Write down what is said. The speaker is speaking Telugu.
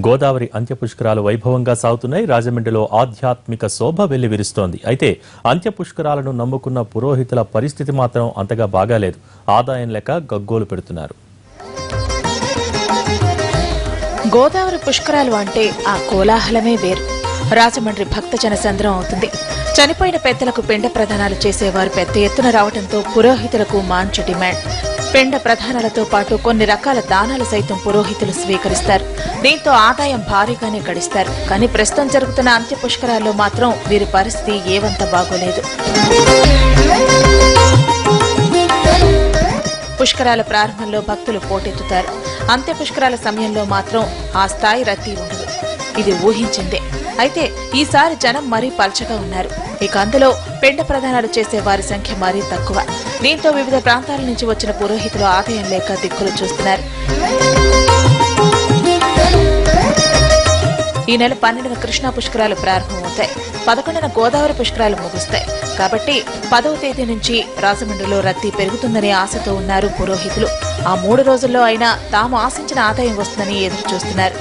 గోదావరి అంత్యపుష్కరాలు వైభవంగా సాగుతున్నాయి. రాజమండ్రిలో ఆధ్యాత్మిక శోభ వెల్లివిరుస్తోంది. అయితే అంత్యపుష్కరాలను నమ్ముకున్న పురోహితుల పరిస్థితి మాత్రం అంతగా బాగాలేదు. ఆదాయం లేక గగ్గోలు పెడుతున్నారు. గోదావరి పుష్కరాలు అంటే ఆ కోలాహలమే వేరు. రాజమండ్రి భక్తజన సంద్రం అవుతుంది. చనిపోయిన పెద్దలకు పిండ ప్రదానాలు చేసేవారు పెద్ద ఎత్తున రావడంతో పురోహితులకు మంచి డిమాండ్. పిండ ప్రదానాలతో పాటు కొన్ని రకాల దానాలు సైతం పురోహితులు స్వీకరిస్తారు. దీంతో ఆదాయం భారీగానే గడిస్తారు. కానీ ప్రస్తుతం జరుగుతున్న అంత్య పుష్కరాల్లో మాత్రం వీరి పరిస్థితి ఏవంత బాగోలేదు. పుష్కరాల ప్రారంభంలో భక్తులు పోటెత్తుతారు. అంత్య పుష్కరాల సమయంలో మాత్రం ఆ స్థాయి రద్దీ ఉండదు. ఇది ఊహించిందే. అయితే ఈసారి జనం మరీ పల్చగా ఉన్నారు. ఇక అందులో పిండ ప్రదానాలు చేసే వారి సంఖ్య మరీ తక్కువ. దీంతో వివిధ ప్రాంతాల నుంచి వచ్చిన పురోహితులు ఆదాయం లేక దిక్కులు చూస్తున్నారు. ఈ నెల 12న కృష్ణా పుష్కరాలు ప్రారంభమవుతాయి. 11న గోదావరి పుష్కరాలు ముగుస్తాయి. కాబట్టి 10వ తేదీ నుంచి రాజమండ్రిలో రద్దీ పెరుగుతుందనే ఆశతో ఉన్నారు పురోహితులు. ఆ 3 రోజుల్లో అయినా తాము ఆశించిన ఆదాయం వస్తుందని ఎదురు చూస్తున్నారు.